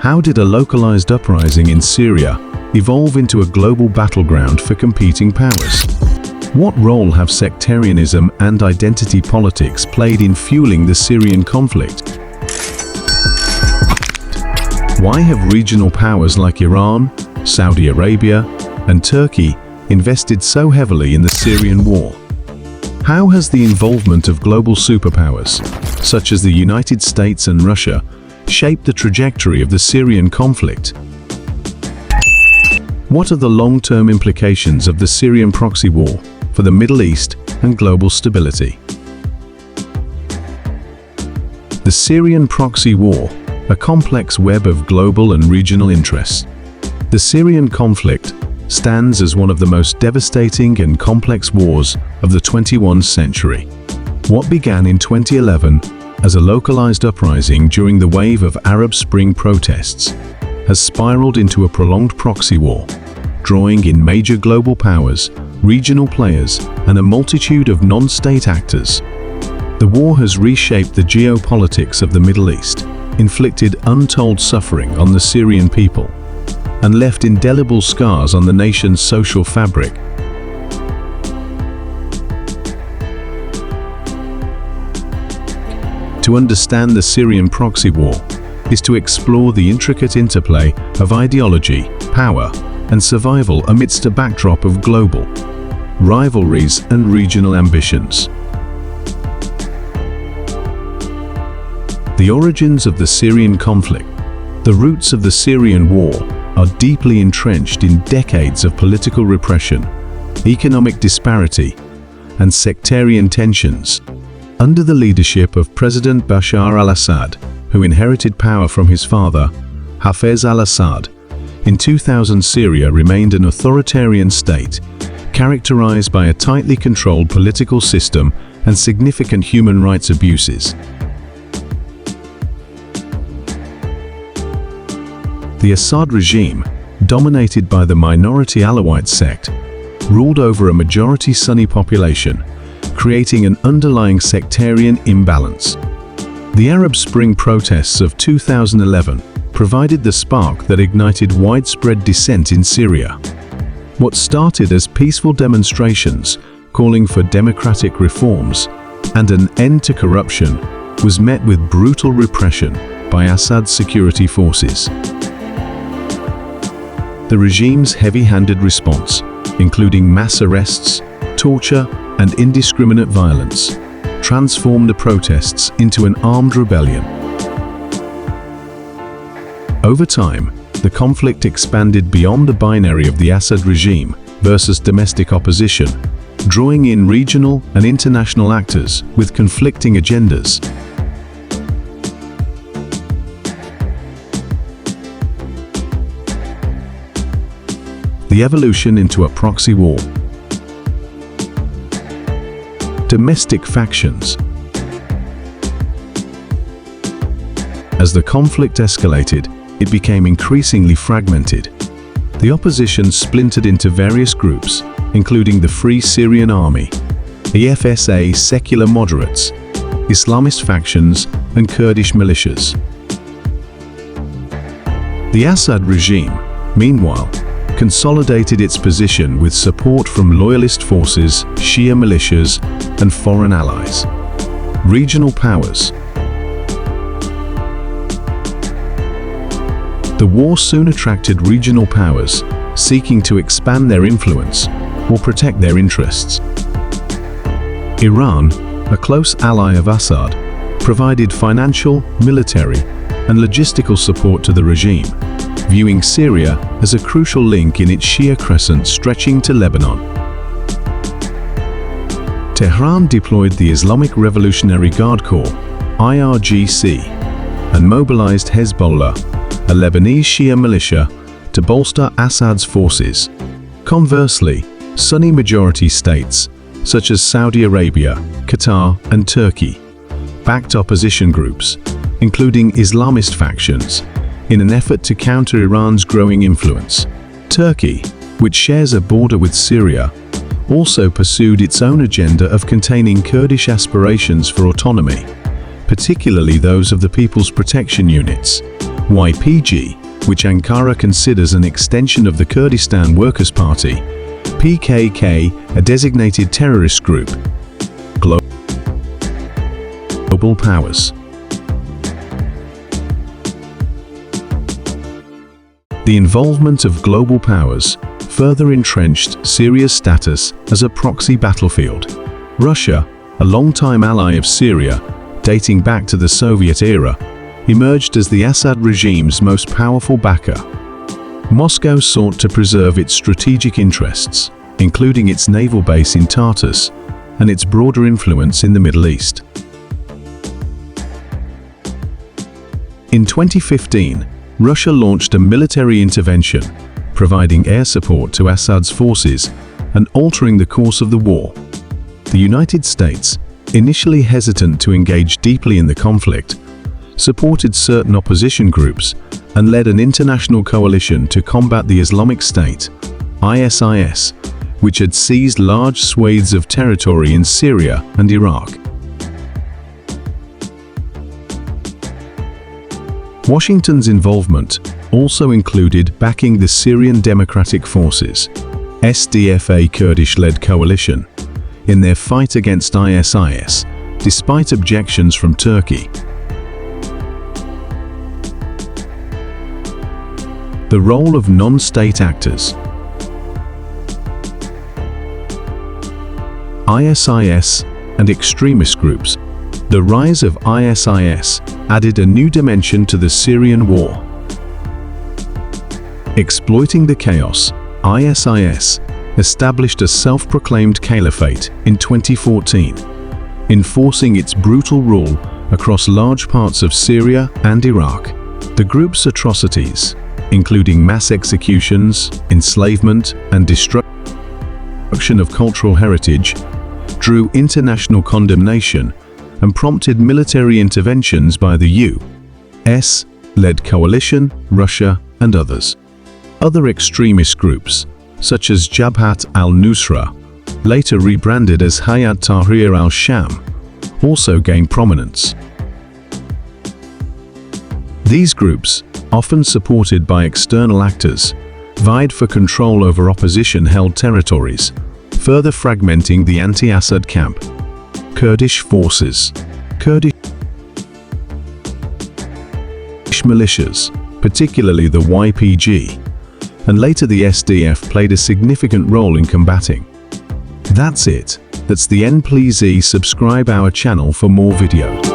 How did a localized uprising in Syria evolve into a global battleground for competing powers? What role have sectarianism and identity politics played in fueling the Syrian conflict? Why have regional powers like Iran, Saudi Arabia, and Turkey invested so heavily in the Syrian war? How has the involvement of global superpowers, such as the United States and Russia, shaped the trajectory of the Syrian conflict? What are the long-term implications of the Syrian proxy war for the Middle East and global stability? The Syrian proxy war, a complex web of global and regional interests. The Syrian conflict stands as one of the most devastating and complex wars of the 21st century. What began in 2011 as a localized uprising during the wave of Arab Spring protests has spiraled into a prolonged proxy war, drawing in major global powers, regional players, and a multitude of non-state actors. The war has reshaped the geopolitics of the Middle East, inflicted untold suffering on the Syrian people, and left indelible scars on the nation's social fabric. To understand the Syrian proxy war is to explore the intricate interplay of ideology, power, and survival amidst a backdrop of global rivalries and regional ambitions. The origins of the Syrian conflict. The roots of the Syrian war are deeply entrenched in decades of political repression, economic disparity, and sectarian tensions. Under the leadership of President Bashar al-Assad, who inherited power from his father, Hafez al-Assad, in 2000 Syria remained an authoritarian state, characterized by a tightly controlled political system and significant human rights abuses. The Assad regime, dominated by the minority Alawite sect, ruled over a majority Sunni population, creating an underlying sectarian imbalance. The Arab Spring protests of 2011 provided the spark that ignited widespread dissent in Syria. What started as peaceful demonstrations calling for democratic reforms and an end to corruption was met with brutal repression by Assad's security forces. The regime's heavy-handed response, including mass arrests, torture, and indiscriminate violence, transformed the protests into an armed rebellion. Over time, the conflict expanded beyond the binary of the Assad regime versus domestic opposition, drawing in regional and international actors with conflicting agendas. The evolution into a proxy war. Domestic factions. As the conflict escalated, it became increasingly fragmented. The opposition splintered into various groups, including the Free Syrian Army, the FSA secular moderates, Islamist factions, and Kurdish militias. The Assad regime, meanwhile, consolidated its position with support from loyalist forces, Shia militias, and foreign allies. Regional powers. The war soon attracted regional powers seeking to expand their influence or protect their interests. Iran, a close ally of Assad, provided financial, military, and logistical support to the regime, viewing Syria as a crucial link in its Shia crescent stretching to Lebanon. Tehran deployed the Islamic Revolutionary Guard Corps, IRGC, and mobilized Hezbollah, a Lebanese Shia militia, to bolster Assad's forces. Conversely, Sunni-majority states, such as Saudi Arabia, Qatar, and Turkey, backed opposition groups, including Islamist factions, in an effort to counter Iran's growing influence. Turkey, which shares a border with Syria, also pursued its own agenda of containing Kurdish aspirations for autonomy, particularly those of the People's Protection Units, YPG, which Ankara considers an extension of the Kurdistan Workers' Party, PKK, a designated terrorist group. Global powers. The involvement of global powers further entrenched Syria's status as a proxy battlefield. Russia, a longtime ally of Syria, dating back to the Soviet era, emerged as the Assad regime's most powerful backer. Moscow sought to preserve its strategic interests, including its naval base in Tartus and its broader influence in the Middle East. In 2015, Russia launched a military intervention, providing air support to Assad's forces and altering the course of the war. The United States, initially hesitant to engage deeply in the conflict, supported certain opposition groups and led an international coalition to combat the Islamic State, ISIS, which had seized large swathes of territory in Syria and Iraq. Washington's involvement also included backing the Syrian Democratic Forces, SDF, Kurdish-led coalition, in their fight against ISIS, despite objections from Turkey. The role of non-state actors. ISIS and extremist groups. The rise of ISIS added a new dimension to the Syrian war. Exploiting the chaos, ISIS established a self-proclaimed caliphate in 2014, enforcing its brutal rule across large parts of Syria and Iraq. The group's atrocities, including mass executions, enslavement, and destruction of cultural heritage, drew international condemnation and prompted military interventions by the U.S.-led coalition, Russia, and others. Other extremist groups, such as Jabhat al-Nusra, later rebranded as Hayat Tahrir al-Sham, also gained prominence. These groups, often supported by external actors, vied for control over opposition-held territories, further fragmenting the anti-Assad camp. Kurdish forces. Kurdish militias, particularly the YPG, and later the SDF, played a significant role in combating. That's it. That's the end. Please subscribe our channel for more videos.